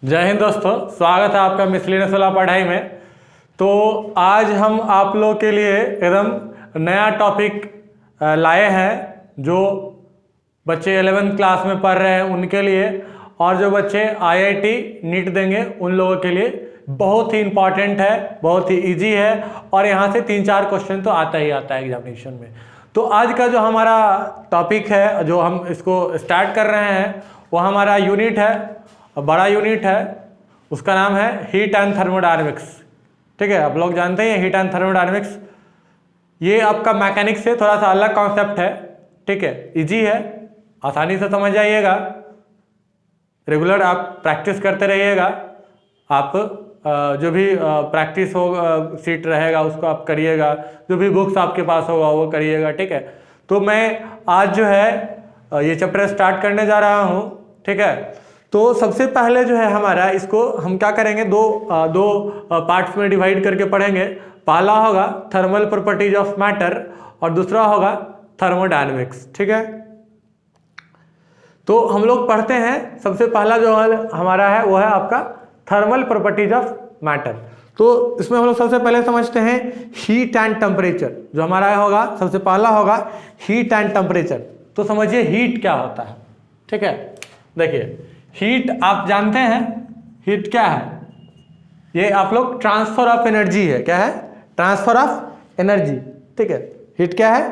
जय हिंद दोस्तों, स्वागत है आपका मिसलेनियस वाला पढ़ाई में। तो आज हम आप लोग के लिए एकदम नया टॉपिक लाए हैं जो बच्चे 11th क्लास में पढ़ रहे हैं उनके लिए, और जो बच्चे IIT नीट देंगे उन लोगों के लिए बहुत ही इम्पॉर्टेंट है, बहुत ही इजी है, और यहाँ से 3-4 क्वेश्चन तो आता ही आता है एग्जामिनेशन में। तो आज का जो हमारा टॉपिक है, जो हम इसको स्टार्ट कर रहे हैं, वो हमारा यूनिट है, बड़ा यूनिट है, उसका नाम है हीट एंड थर्मोडायनेमिक्स। ठीक है, आप लोग जानते हैं हीट एंड थर्मोडायनेमिक्स, ये आपका मैकेनिक्स से थोड़ा सा अलग कॉन्सेप्ट है। ठीक है, इजी है, आसानी से समझ जाइएगा, रेगुलर आप प्रैक्टिस करते रहिएगा। आप जो भी प्रैक्टिस हो सीट रहेगा उसको आप करिएगा, जो भी बुक्स आपके पास होगा वो करिएगा। ठीक है, तो मैं आज जो है ये चैप्टर स्टार्ट करने जा रहा हूँ। ठीक है, तो सबसे पहले जो है हमारा इसको हम क्या करेंगे, दो पार्ट्स में डिवाइड करके पढ़ेंगे। पहला होगा थर्मल प्रॉपर्टीज ऑफ मैटर और दूसरा होगा थर्मोडायनेमिक्स। ठीक है, तो हम लोग पढ़ते हैं, सबसे पहला जो हमारा है वो है आपका थर्मल प्रॉपर्टीज ऑफ मैटर। तो इसमें हम लोग सबसे पहले समझते हैं हीट एंड टेम्परेचर। जो हमारा होगा सबसे पहला होगा हीट एंड टेम्परेचर। तो समझिए हीट क्या होता है। ठीक है, देखिए हीट आप जानते हैं, हीट क्या है, ये आप लोग ट्रांसफर ऑफ एनर्जी है। क्या है? Transfer of energy. ठीक है, हीट क्या है?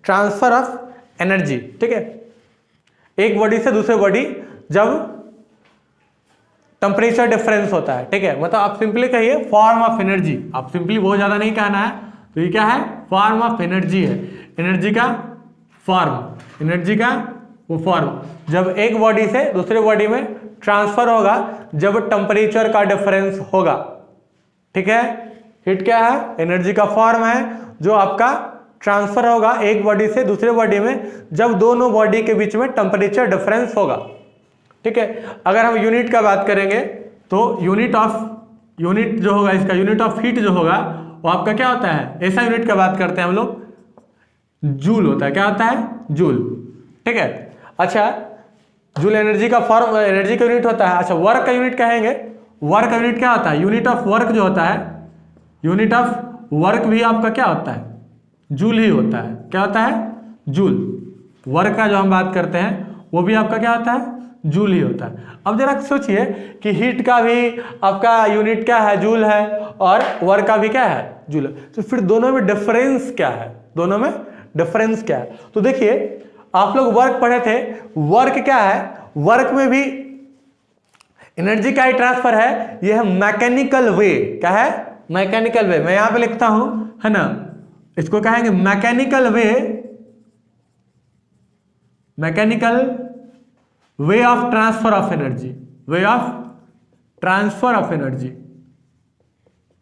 Transfer of energy. ठीक है, एक बॉडी से दूसरे बॉडी जब टेम्परेचर डिफरेंस होता है। ठीक है, मतलब आप सिंपली कहिए फॉर्म ऑफ एनर्जी। आप सिंपली बहुत ज्यादा नहीं कहना है, तो ये क्या है? फॉर्म ऑफ एनर्जी है, एनर्जी का फॉर्म, एनर्जी का वो फॉर्म जब एक बॉडी से दूसरे बॉडी में ट्रांसफर होगा जब टेम्परेचर का डिफरेंस होगा। ठीक है, हीट क्या है? एनर्जी का फॉर्म है जो आपका ट्रांसफर होगा एक बॉडी से दूसरे बॉडी में जब दोनों बॉडी के बीच में टेम्परेचर डिफरेंस होगा। ठीक है, अगर हम यूनिट का बात करेंगे तो यूनिट जो होगा इसका, यूनिट ऑफ हीट जो होगा वो आपका क्या होता है? ऐसा यूनिट का बात करते हैं हम लोग, जूल होता है। क्या होता है? जूल। ठीक है, अच्छा जूल एनर्जी का फॉर्म, एनर्जी का यूनिट होता है। अच्छा, वर्क का यूनिट कहेंगे, वर्क का यूनिट क्या होता है? यूनिट ऑफ वर्क जो होता है, यूनिट ऑफ वर्क भी आपका क्या होता है? जूल ही होता है। क्या होता है? जूल। वर्क का जो हम बात करते हैं वो भी आपका क्या होता है? जूल ही होता है। अब जरा सोचिए कि हीट का भी आपका यूनिट क्या है? जूल है, और वर्क का भी क्या है? जूल है। तो फिर दोनों में डिफरेंस क्या है? दोनों में डिफरेंस क्या है? तो देखिए आप लोग वर्क पढ़े थे, वर्क क्या है? वर्क में भी एनर्जी का ही ट्रांसफर है, यह है मैकेनिकल वे। क्या है? मैकेनिकल वे। मैं यहां पे लिखता हूं, है ना, इसको कहेंगे mechanical way, mechanical way of transfer of energy, way of transfer of energy,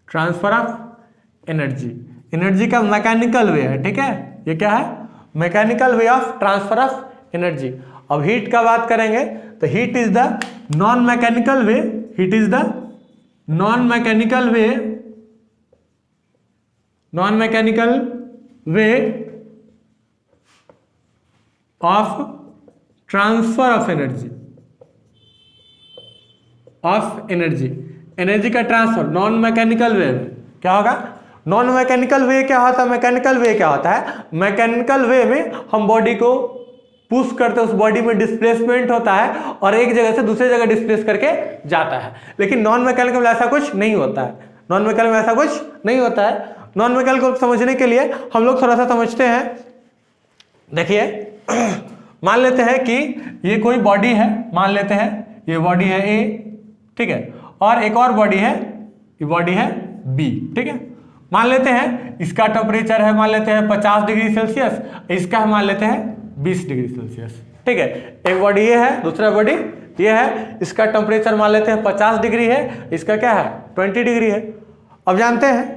transfer of energy, energy का मैकेनिकल वे है। ठीक है, ये क्या है? Mechanical way of transfer of energy. अब हीट का बात करेंगे तो heat is the non mechanical way, heat is the non mechanical way, non mechanical way of transfer of energy, of energy, energy का ट्रांसफर नॉन मैकेनिकल वे में क्या होगा? Non mechanical वे क्या होता है? मैकेनिकल वे क्या होता है? मैकेनिकल वे में हम बॉडी को पुश करते हैं, उस बॉडी में डिस्प्लेसमेंट होता है और एक जगह से दूसरी जगह डिस्प्लेस करके जाता है। लेकिन नॉन मैकेनिकल में ऐसा कुछ नहीं होता है, नॉन मैकेनिकल में ऐसा कुछ नहीं होता है। नॉन मैकेनिकल को समझने के लिए हम लोग थोड़ा सा समझते हैं। देखिए मान लेते हैं कि ये कोई बॉडी है, मान लेते हैं ये बॉडी है ए, ठीक है, और एक और बॉडी है, ये बॉडी है बी। ठीक है, मान लेते हैं इसका टेम्परेचर है, मान लेते हैं 50 डिग्री सेल्सियस, इसका मान लेते हैं 20 डिग्री सेल्सियस। ठीक है, एक बॉडी ये है, दूसरा बॉडी ये है, इसका टेम्परेचर मान लेते हैं 50 डिग्री है, इसका क्या है? 20 डिग्री है। अब जानते हैं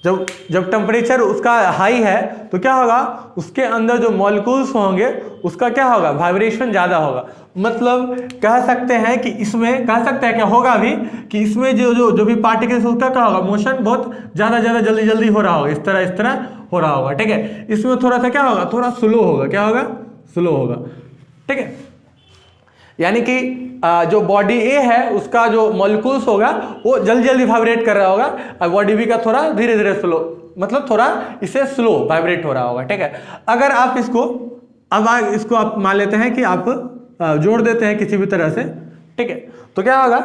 जब टेम्परेचर उसका हाई है तो क्या होगा? उसके अंदर जो मॉलिक्यूल्स होंगे उसका क्या होगा? वाइब्रेशन ज़्यादा होगा। मतलब कह सकते हैं कि इसमें, कह सकते हैं क्या होगा भी कि इसमें जो भी पार्टिकल्स उसका क्या होगा? मोशन बहुत ज़्यादा जल्दी हो रहा होगा, इस तरह हो रहा होगा। ठीक है, इसमें थोड़ा सा क्या होगा? थोड़ा स्लो होगा। क्या होगा? स्लो होगा। ठीक है, यानी कि जो बॉडी ए है उसका जो मॉलिक्यूल्स होगा वो जल्दी जल्दी वाइब्रेट कर रहा होगा, और बॉडी बी का थोड़ा धीरे धीरे स्लो, मतलब थोड़ा इससे स्लो वाइब्रेट हो रहा होगा, ठीक है। अगर आप इसको आप मान लेते हैं कि आप जोड़ देते हैं किसी भी तरह से, ठीक है, तो क्या होगा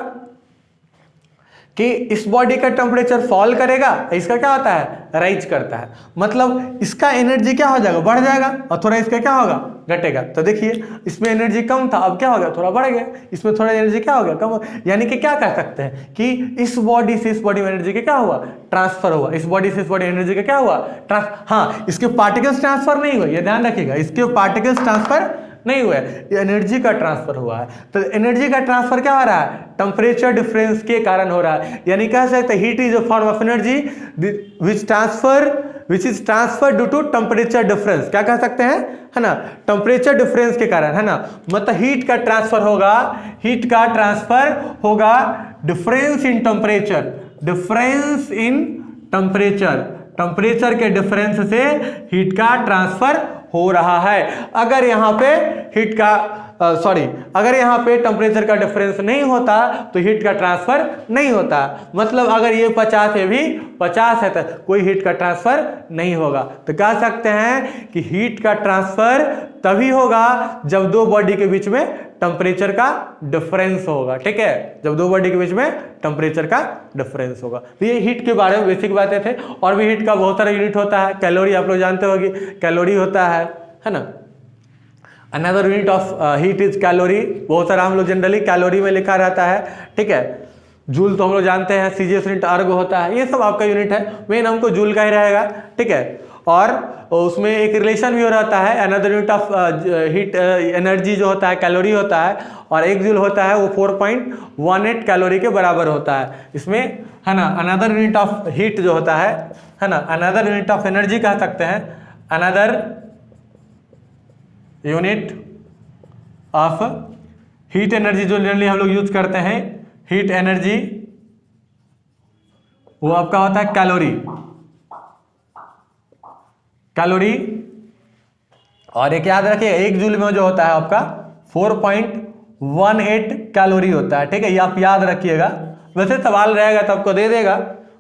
कि इस बॉडी का टेम्परेचर फॉल करेगा, इसका क्या होता है, राइज करता है, मतलब इसका एनर्जी क्या हो जाएगा, बढ़ जाएगा, और थोड़ा इसका क्या होगा, घटेगा। तो देखिए इसमें एनर्जी कम था, अब क्या हो गया, थोड़ा बढ़ गया, इसमें थोड़ा एनर्जी क्या हो गया, कम हो। यानी कि क्या कह सकते हैं कि इस बॉडी से इस बॉडी में एनर्जी का क्या हुआ, ट्रांसफर हुआ, इस बॉडी से इस बॉडी एनर्जी का क्या हुआ, हाँ, इसके पार्टिकल्स ट्रांसफर नहीं हुए, ये ध्यान रखिएगा, इसके पार्टिकल्स ट्रांसफर नहीं हुआ है, ये एनर्जी का ट्रांसफर हुआ है। तो एनर्जी का ट्रांसफर क्या हो रहा है, टेम्परेचर डिफरेंस के कारण हो रहा है। यानी कह सकते हैं heat is a form of energy which is transfer due to temperature difference. क्या कह सकते हैं, है ना, टेम्परेचर डिफरेंस के कारण, है ना, मतलब हीट का ट्रांसफर होगा डिफरेंस इन टेम्परेचर, टेम्परेचर के डिफरेंस से हीट का ट्रांसफर हो रहा है। अगर यहाँ पे टेम्परेचर का डिफरेंस नहीं होता तो हीट का ट्रांसफर नहीं होता, मतलब अगर ये 50 है भी 50 है तो कोई हीट का ट्रांसफर नहीं होगा। तो कह सकते हैं कि हीट का ट्रांसफर तभी होगा जब दो बॉडी के बीच में टेम्परेचर का डिफरेंस होगा, ठीक है, जब दो बॉडी के बीच में टेम्परेचर का डिफरेंस होगा। तो ये हीट के बारे में बेसिक बातें थे। और भी हीट का बहुत सारा यूनिट होता है, कैलोरी आप लोग जानते होंगे, कैलोरी होता है ना। Another unit of heat is calorie, बहुत सारा हम लोग जनरली कैलोरी में लिखा रहता है, ठीक है। जूल तो हम लोग जानते हैं, सीजीएस यूनिट अर्ग होता है, ये सब आपका यूनिट है, मेन हमको जूल का ही रहेगा, ठीक है। और उसमें एक रिलेशन भी हो रहता है, another unit of heat energy जो होता है कैलोरी होता है, और एक जूल होता है वो 4.18 कैलोरी के बराबर होता है इसमें, है ना। अनदर यूनिट ऑफ हीट जो होता है ना, अनदर यूनिट ऑफ एनर्जी कह सकते हैं, another unit of heat energy जो जनरली हम लोग यूज करते हैं, हीट एनर्जी, वो आपका होता है कैलोरी। और एक याद रखिए, एक जूल में जो होता है आपका 4.18 कैलोरी होता है, ठीक है, ये आप याद रखिएगा। वैसे सवाल रहेगा तो आपको दे देगा,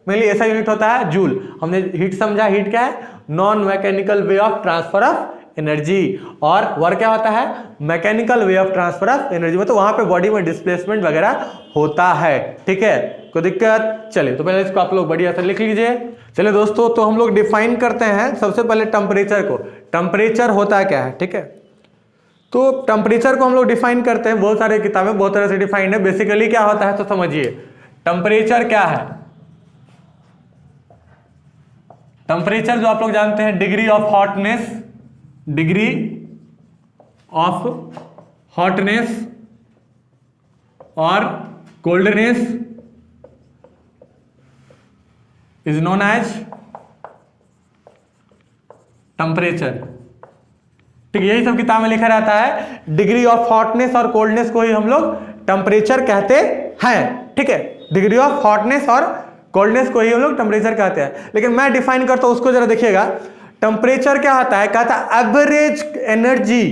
मेनली ऐसा यूनिट होता है जूल। हमने हीट समझा, हीट क्या है, non mechanical way of transfer of energy, और वर्क क्या होता है, mechanical way of transfer of energy, मतलब वहां पे बॉडी में डिस्प्लेसमेंट वगैरह होता है, ठीक है, कोई दिक्कत। चलिए तो पहले इसको आप लोग बढ़िया से लिख लीजिए। चलिए दोस्तों, तो हम लोग डिफाइन करते हैं सबसे पहले टेम्परेचर को। टेम्परेचर होता क्या है, ठीक है, तो टेम्परेचर को हम लोग डिफाइन करते हैं, बहुत सारे किताबें बहुत तरह से डिफाइंड है। बेसिकली क्या होता है तो समझिए, टेम्परेचर क्या है, टेम्परेचर जो आप लोग जानते हैं डिग्री ऑफ हॉटनेस और coldness is known as temperature, ठीक है, यही सब किताब में लिखा रहता है। डिग्री ऑफ हॉटनेस और कोल्डनेस को ही हम लोग टेम्परेचर कहते हैं, ठीक है, डिग्री ऑफ हॉटनेस और कोल्डनेस को ही हम लोग टेम्परेचर कहते हैं। लेकिन मैं डिफाइन करता हूं, उसको जरा देखिएगा। टेम्परेचर क्या होता है, कहता है average energy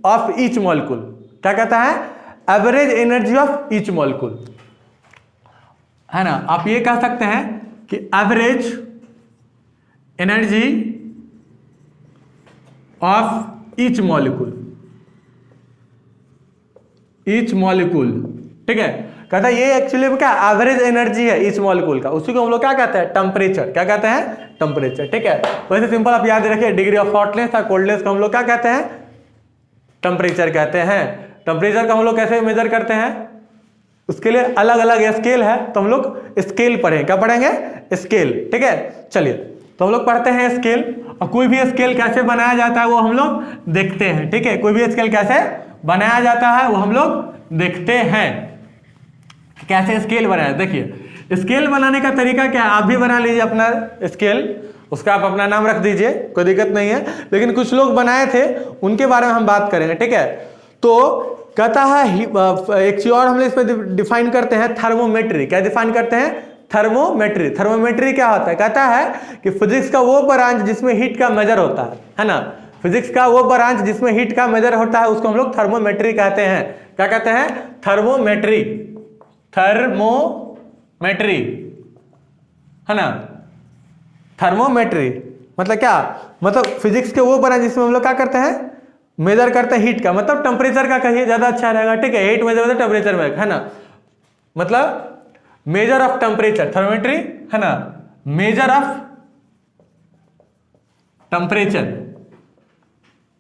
of each molecule. क्या कहता है, average energy of each molecule, है ना। आप ये कह सकते हैं कि average energy of each molecule, ठीक है। कहता है ये एक्चुअली क्या एवरेज एनर्जी है ईच मॉलिक्यूल का, उसी को हम लोग क्या कहते हैं, टेम्परेचर। क्या कहते हैं, टेम्परेचर, ठीक है। वैसे सिंपल आप याद रखिए, डिग्री ऑफ हॉटनेस और कोल्डनेस को हम लोग क्या कहते हैं, टेम्परेचर कहते हैं। टेम्परेचर का हम लोग कैसे मेजर करते हैं, उसके लिए अलग अलग स्केल है, तो हम लोग स्केल पढ़ेंगे। क्या पढ़ेंगे, स्केल, ठीक है। चलिए तो हम लोग पढ़ते हैं स्केल, और कोई भी स्केल कैसे बनाया जाता है वो हम लोग देखते हैं, ठीक है। कोई भी स्केल कैसे बनाया जाता है वो हम लोग देखते हैं, कैसे स्केल बनाया। देखिए स्केल बनाने का तरीका क्या है, आप भी बना लीजिए अपना स्केल, उसका आप अपना नाम रख दीजिए, कोई दिक्कत नहीं है। लेकिन कुछ लोग बनाए थे, उनके बारे में हम बात करेंगे, ठीक है। तो कहता है एक चीज और हम लोग इसमें डिफाइन करते हैं, थर्मोमेट्री। क्या डिफाइन करते हैं, थर्मोमेट्री। थर्मोमेट्री क्या होता है, कहता है कि फिजिक्स का वो ब्रांच जिसमें हीट का मेजर होता है ना, फिजिक्स का वो ब्रांच जिसमें हीट का मेजर होता है उसको हम लोग थर्मोमेट्री कहते हैं। क्या कहते हैं? थर्मोमेट्री। थर्मोमेट्री है ना। थर्मोमेट्री मतलब क्या? मतलब फिजिक्स के वो ब्रांच जिसमें हम लोग क्या करते हैं? मेजर करते हैं हीट का, मतलब टेम्परेचर का कहिए ज्यादा अच्छा रहेगा, ठीक है। हीट मेजर होता है टेम्परेचर में, है ना। मतलब मेजर ऑफ टेम्परेचर, थर्मोमेट्री है ना, मेजर ऑफ टेम्परेचर।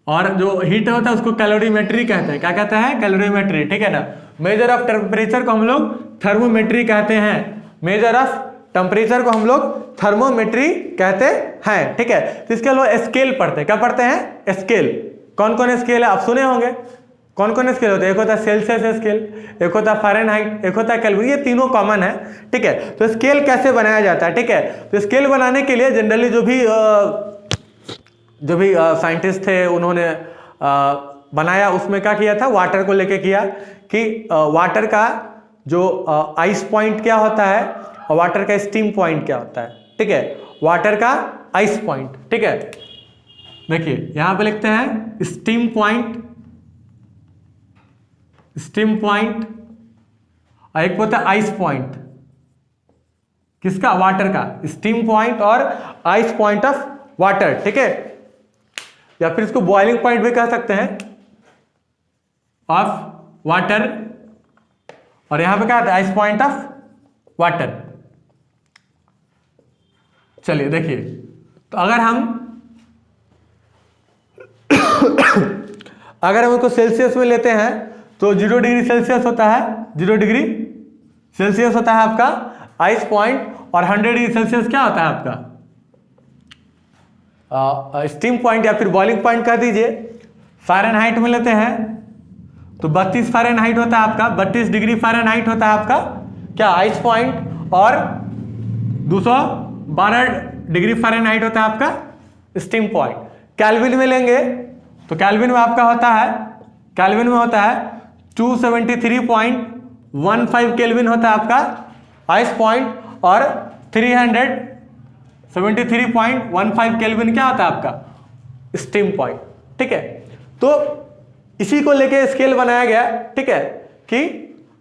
और जो हीट होता है उसको कैलोरीमेट्री कहते हैं। क्या कहते हैं? कैलोरीमेट्री, ठीक है ना। मेजर ऑफ टेम्परेचर को हम लोग थर्मोमेट्री कहते हैं। मेजर ऑफ टेम्परेचर को हम लोग थर्मोमेट्री कहते हैं, ठीक है। तो इसके लोग स्केल पढ़ते हैं। क्या पढ़ते हैं? स्केल। कौन कौन स्केल है आप सुने होंगे? कौन कौन स्केल होते हैं? एक होता है सेल्सियस स्केल, एक होता है फ़ारेनहाइट, एक होता है केल्विन। ये तीनों कॉमन है, ठीक है। तो स्केल कैसे बनाया जाता है, ठीक है। तो स्केल बनाने के लिए जनरली जो भी साइंटिस्ट थे उन्होंने बनाया, उसमें क्या किया था? वाटर को लेके किया कि वाटर का जो आइस पॉइंट क्या होता है और वाटर का स्टीम पॉइंट क्या होता है, ठीक है। वाटर का आइस पॉइंट, ठीक है। देखिए यहां पे लिखते हैं स्टीम पॉइंट, स्टीम पॉइंट, और एक होता है आइस पॉइंट। किसका? वाटर का। स्टीम पॉइंट और आइस पॉइंट ऑफ वाटर, ठीक है। या फिर इसको बॉइलिंग पॉइंट भी कह सकते हैं ऑफ वाटर, और यहां पे क्या आता है? Ice point of water. चलिए देखिए, तो अगर हम इसको सेल्सियस में लेते हैं तो 0 डिग्री सेल्सियस होता है, 0 डिग्री सेल्सियस होता है आपका आइस पॉइंट, और 100 डिग्री सेल्सियस क्या होता है आपका? स्टीम पॉइंट या फिर बॉइलिंग पॉइंट कह दीजिए। फ़ारेनहाइट में लेते हैं तो 32 फ़ारेनहाइट होता है आपका, 32 डिग्री फ़ारेनहाइट होता है आपका क्या? आइस पॉइंट, और 212 डिग्री फ़ारेनहाइट होता है आपका स्टीम पॉइंट। केल्विन में लेंगे तो केल्विन में आपका होता है, केल्विन में होता है 273.15 केल्विन होता है आपका आइस पॉइंट, और 373.15 केल्विन क्या होता है आपका? स्टीम पॉइंट, ठीक है। तो इसी को लेके स्केल बनाया गया, ठीक है, कि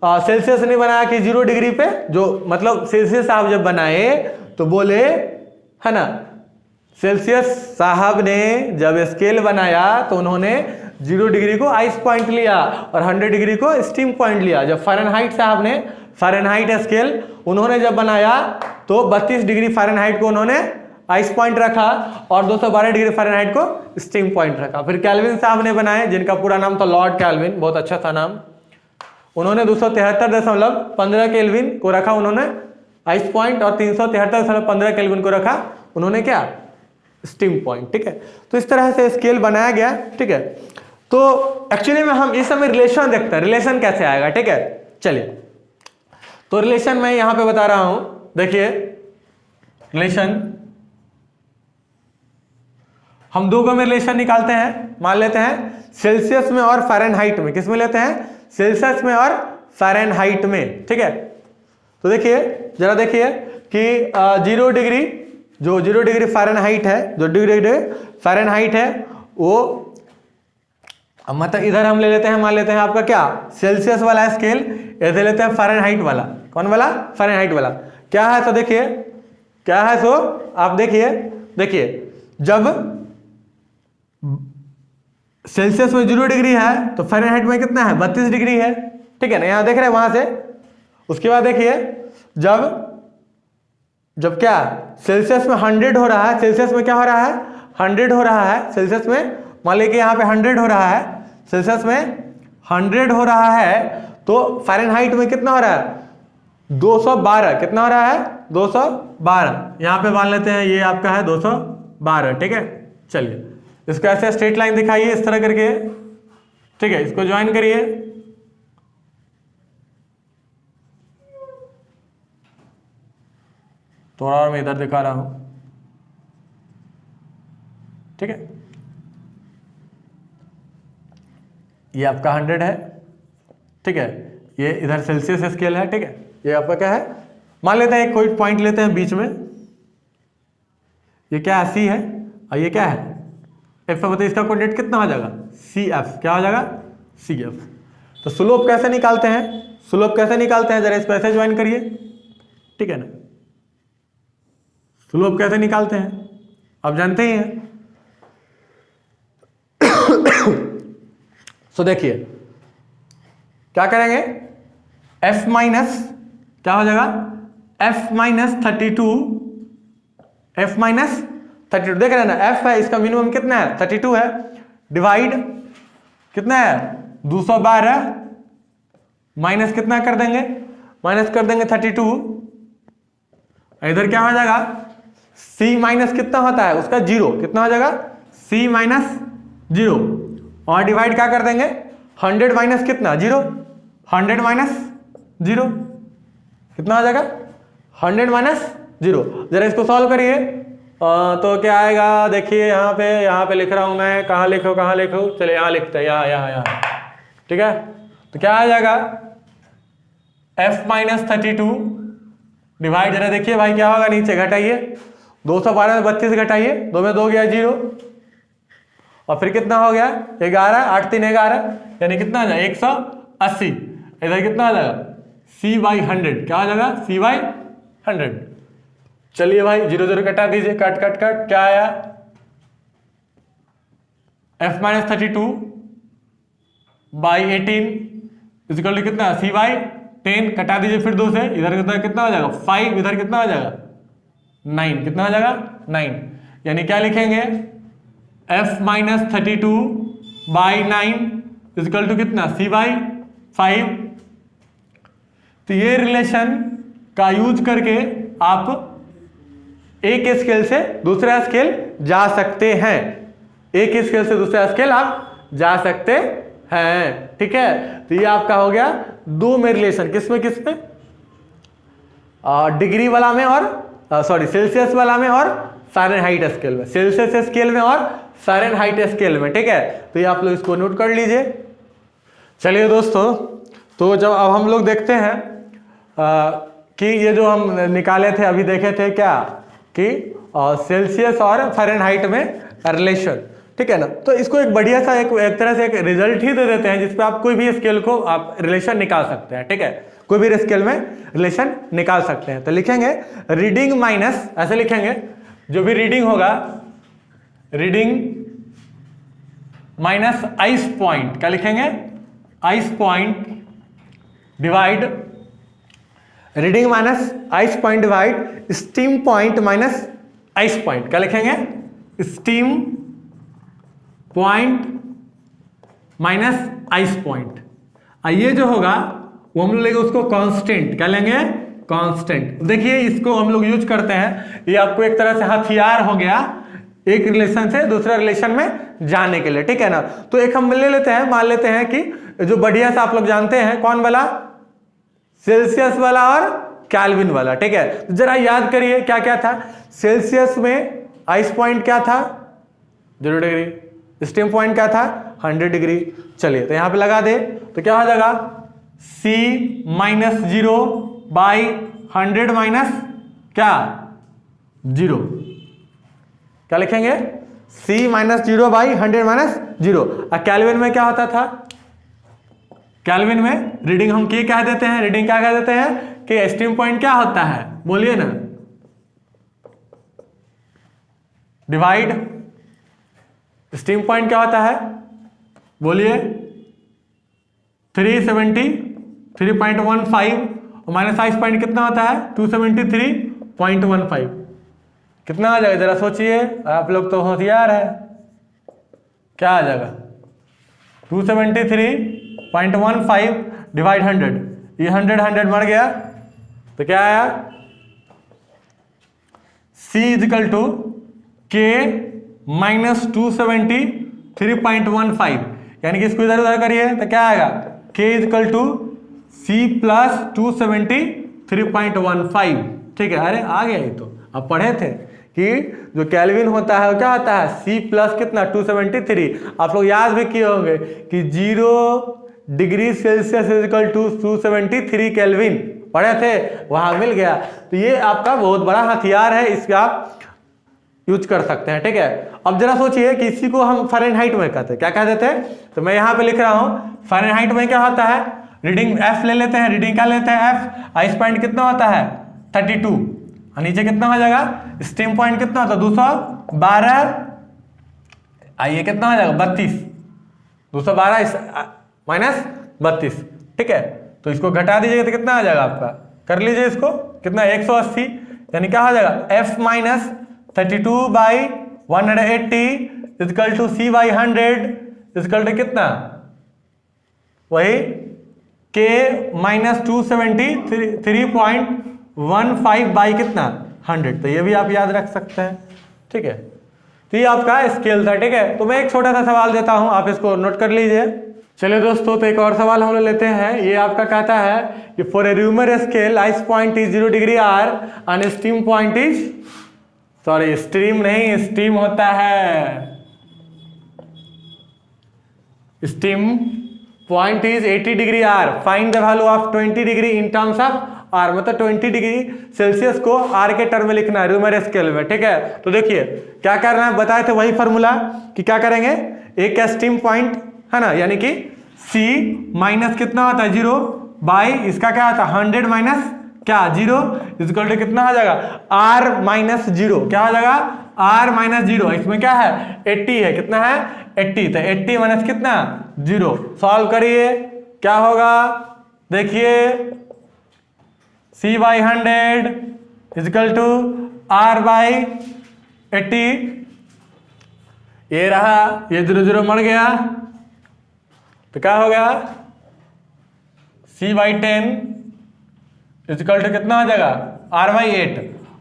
सेल्सियस नहीं बनाया कि 0 डिग्री पे, जो मतलब सेल्सियस आप जब बनाए तो बोले, है ना, सेल्सियस साहब ने जब स्केल बनाया तो उन्होंने 0 डिग्री को आइस पॉइंट लिया और 100 डिग्री को स्टीम पॉइंट लिया। जब फ़ारेनहाइट साहब ने फ़ारेनहाइट स्केल उन्होंने जब बनाया तो 32 डिग्री फ़ारेनहाइट को उन्होंने आइस पॉइंट रखा और 212 डिग्री फ़ारेनहाइट को स्टीम पॉइंट रखा। फिर केल्विन साहब ने बनाए, जिनका पूरा नाम था लॉर्ड केल्विन, बहुत अच्छा था नाम। उन्होंने 273.15 केल्विन को रखा उन्होंने आइस पॉइंट, और 373.15 केल्विन को रखा उन्होंने क्या? स्टीम पॉइंट, ठीक है। तो इस तरह से स्केल बनाया गया, ठीक है। तो एक्चुअली में हम इस समय रिलेशन देखते हैं, रिलेशन कैसे आएगा, ठीक है। चलिए, तो रिलेशन मैं यहां पे बता रहा हूं, देखिए रिलेशन हम दो में रिलेशन निकालते हैं। मान लेते हैं सेल्सियस में और फ़ारेनहाइट में। किस में लेते हैं? सेल्सियस में और फ़ारेनहाइट में, ठीक है। तो देखिए जरा देखिए कि 0 डिग्री, जो 0 डिग्री फ़ारेनहाइट है, जो डिग्री फ़ारेनहाइट है वो मतलब इधर हम ले लेते हैं, मान लेते हैं आपका क्या? सेल्सियस वाला स्केल, इधर लेते हैं फ़ारेनहाइट वाला। कौन वाला? फ़ारेनहाइट वाला। क्या है तो देखिए, क्या है सो आप देखिए, देखिए जब सेल्सियस में 0 डिग्री है तो फ़ारेनहाइट में कितना है? 32 डिग्री है, ठीक है ना। यहाँ देख रहे हैं वहां से। उसके बाद देखिए जब क्या सेल्सियस में 100 हो रहा है, सेल्सियस में क्या हो रहा है? 100 हो रहा है सेल्सियस में। मान लीजिए यहाँ पे 100 हो रहा है, सेल्सियस में 100 हो रहा है, तो फ़ारेनहाइट में कितना हो रहा है? 212। कितना हो रहा है? 212। यहाँ पे मान लेते हैं ये आपका है 212, ठीक है। चलिए इसको ऐसे स्ट्रेट लाइन दिखाइए इस तरह करके, ठीक है। इसको ज्वाइन करिए, थोड़ा और मैं इधर दिखा रहा हूं, ठीक है। ये आपका 100 है, ठीक है। ये इधर सेल्सियस स्केल है, ठीक है। ये आपका क्या है? मान लेते हैं कोई पॉइंट लेते हैं बीच में, ये क्या है? C है, और ये क्या है? एफ है, मतलब इसका कोऑर्डिनेट कितना हो जाएगा, सी एफ। क्या हो जाएगा, सी एफ। तो स्लोप कैसे निकालते हैं, स्लोप कैसे निकालते हैं, जरा इसको ऐसे ज्वाइन करिए, ठीक है ना। स्लोप कैसे निकालते हैं आप जानते ही हैं। सो देखिए क्या करेंगे, f माइनस क्या हो जाएगा, f माइनस 32, f माइनस 32 देख रहे हैं ना, f है, इसका मिनिमम कितना है 32 है, डिवाइड कितना है 212, माइनस कितना कर देंगे, माइनस कर देंगे 32, इधर क्या हो जाएगा, c माइनस कितना होता है उसका 0, कितना हो जाएगा c माइनस 0, और डिवाइड क्या कर देंगे 100 माइनस कितना 0, 100 माइनस 0 कितना हो जाएगा 100 माइनस 0। जरा इसको सॉल्व करिए तो क्या आएगा, देखिए यहाँ पे लिख रहा हूं मैं, कहाँ लिखो चलिए यहाँ लिखते हैं, यहाँ ठीक है। तो क्या आ जाएगा f माइनस 32 डिवाइड, जरा देखिए भाई क्या होगा, नीचे घटाइए 212 में 32 घटाइए, 2 में 2 गया 0, और फिर कितना हो गया 11, 8 3 11, यानी कितना आ जाएगा 180। इधर कितना आ जाएगा c बाई 100, क्या आ जाएगा c बाई 100। चलिए भाई 0 0 कटा दीजिए, कट क्या आया, f minus 32 by 18 equal to कितना c बाई 10, कटा दीजिए फिर 2 से, इधर कितना हो जाएगा 5, इधर कितना हो जाएगा 9, कितना हो जाएगा 9, यानी क्या लिखेंगे f minus 32 by 9 equal to कितना c बाई 5। तो ये रिलेशन का यूज करके आप एक स्केल से दूसरा स्केल जा सकते हैं, एक स्केल से दूसरा स्केल आप जा सकते हैं, ठीक है। तो ये आपका हो गया 2 में रिलेशन, किसमें डिग्री वाला में और सेल्सियस वाला में और फ़ारेनहाइट स्केल में, सेल्सियस स्केल में और फ़ारेनहाइट स्केल में, ठीक है। तो ये आप लोग इसको नोट कर लीजिए। चलिए दोस्तों, तो जब अब हम लोग देखते हैं कि ये जो हम निकाले थे अभी देखे थे क्या कि सेल्सियस और फ़ारेनहाइट में रिलेशन, ठीक है ना। तो इसको एक बढ़िया सा एक तरह से एक रिजल्ट ही दे देते हैं जिसपे आप कोई भी स्केल को आप रिलेशन निकाल सकते हैं, ठीक है, कोई भी स्केल में रिलेशन निकाल सकते हैं। तो लिखेंगे रीडिंग माइनस, ऐसे लिखेंगे जो भी रीडिंग होगा, रीडिंग माइनस आइस पॉइंट, क्या लिखेंगे ice point divide, reading minus ice point divide steam point minus ice point, क्या लिखेंगे steam point minus ice point. ये जो होगा वो हम लोग लेंगे उसको कांस्टेंट, क्या लेंगे कांस्टेंट। देखिए इसको हम लोग यूज करते हैं, ये आपको एक तरह से हथियार हो गया एक रिलेशन से दूसरा रिलेशन में जाने के लिए, ठीक है ना। तो एक हम ले लेते हैं, मान लेते हैं कि जो बढ़िया सा आप लोग जानते हैं कौन वाला, सेल्सियस वाला और केल्विन वाला, ठीक है। तो जरा याद करिए क्या क्या था, सेल्सियस में आइस पॉइंट क्या था 0 डिग्री, स्टीम पॉइंट क्या था 100 डिग्री। चलिए तो यहां पे लगा दे तो क्या हो जाएगा c माइनस 0 बाई 100 माइनस क्या 0, क्या लिखेंगे c माइनस 0 बाई 100 माइनस 0। और केल्विन में क्या होता था, केल्विन में रीडिंग हम क्या कह देते हैं, रीडिंग क्या कह देते हैं कि स्टीम पॉइंट क्या होता है बोलिए ना, डिवाइड स्टीम पॉइंट क्या होता है बोलिए 373.15 और माइनस आइस पॉइंट कितना होता है 273.15, कितना आ जाएगा जरा सोचिए, आप लोग तो होशियार है, क्या आ जाएगा 273.15 डिवाइड 100, ये 100 मर गया तो क्या आया c equal to k minus 273.15, यानी कि इसको इधर उधर करिए तो क्या आएगा k equal to c plus 273.15, ठीक है। अरे आ गया ये तो आप पढ़े थे कि जो केल्विन होता है वो क्या होता है c प्लस कितना 273, आप लोग याद भी किए होंगे कि 0 degree Celsius equal to 273 kelvin पढ़े थे, वहां मिल गया। तो ये आपका बहुत बड़ा हथियार है, इसका यूज कर सकते हैं, ठीक है। अब जरा सोचिए कि इसी को हम फ़ारेनहाइट में कहते हैं, क्या कह देते हैं, तो मैं यहाँ पे लिख रहा हूँ फ़ारेनहाइट में क्या होता है, रीडिंग एफ ले लेते हैं, रीडिंग क्या लेते हैं एफ, आइस पॉइंट कितना होता है 32 और नीचे कितना हो जाएगा, स्टीम पॉइंट कितना होता है 212, आइए कितना हो जाएगा 32, 212 माइनस 32, ठीक है। तो इसको घटा दीजिएगा तो कितना आ जाएगा आपका, कर लीजिए इसको, कितना 180, यानी क्या हो जाएगा f minus 32 by 180 equal to c by 100 equal to कितना, वही k माइनस 273.15 बाई कितना 100। तो ये भी आप याद रख सकते हैं, ठीक है। तो ये आपका स्केल था, ठीक है। तो मैं एक छोटा सा सवाल देता हूं, आप इसको नोट कर लीजिए। चलिए दोस्तों, तो एक और सवाल हम लोग लेते हैं। ये आपका कहता है कि for a Réaumur scale ice point is 0 degree R and steam point is, sorry stream नहीं, स्टीम होता है, steam point is 80 degree R, find the value of 20 degree in terms of R, मतलब 20 डिग्री सेल्सियस को R के term में लिखना है rumour scale में, ठीक है। तो देखिए क्या करना है, बताए थे वही फॉर्मूला कि क्या करेंगे, एक स्टीम पॉइंट है ना, यानी कि C माइनस कितना होता है 0 बाई इसका क्या होता है 100 माइनस क्या 0 इक्वल टू कितना हो जाएगा R माइनस 0, क्या हो जाएगा R माइनस 0, इसमें क्या है 80 है, कितना है 80, तो 80 माइनस कितना 0, सॉल्व करिए क्या होगा, देखिए C by 100 equal to R by 80, ये रहा, ये 0 0 मर गया, तो क्या हो गया C बाई 10 इक्वल टू कितना हो जाएगा R बाई 8।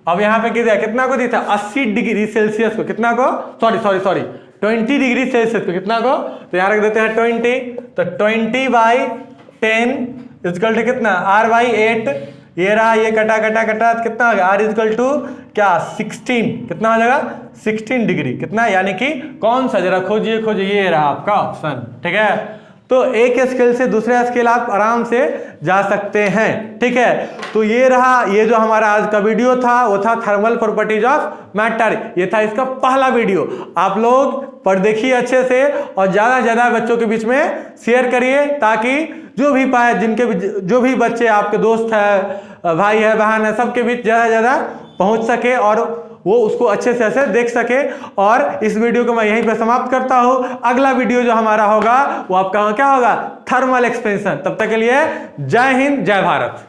अब यहाँ पे कितना को दिया था 80 डिग्री सेल्सियस को, कितना को सॉरी 20 डिग्री सेल्सियस को, कितना को, तो यहाँ रख देते हैं 20, तो 20 बाई 10 इक्वल टू कितना R बाई 8, ये रहा, ये कटा कितना हो गया R इक्वल टू क्या 16, कितना हो जाएगा 16 डिग्री, कितना, यानी कि कौन सा, जरा खोजिए, ये रहा आपका ऑप्शन, ठीक है। तो एक स्केल से दूसरे स्केल आप आराम से जा सकते हैं, ठीक है। तो ये रहा, ये जो हमारा आज का वीडियो था वो था थर्मल प्रॉपर्टीज ऑफ मैटर, ये था इसका पहला वीडियो। आप लोग पर देखिए अच्छे से और ज़्यादा से ज़्यादा बच्चों के बीच में शेयर करिए, ताकि जो भी पाए, जो भी बच्चे आपके दोस्त है, भाई है, बहन है, सबके बीच ज़्यादा से ज़्यादा पहुँच सके और वो उसको अच्छे से ऐसे देख सके। और इस वीडियो को मैं यहीं पे समाप्त करता हूँ। अगला वीडियो जो हमारा होगा वो आपका क्या होगा, थर्मल एक्सपेंशन। तब तक के लिए जय हिंद, जय भारत।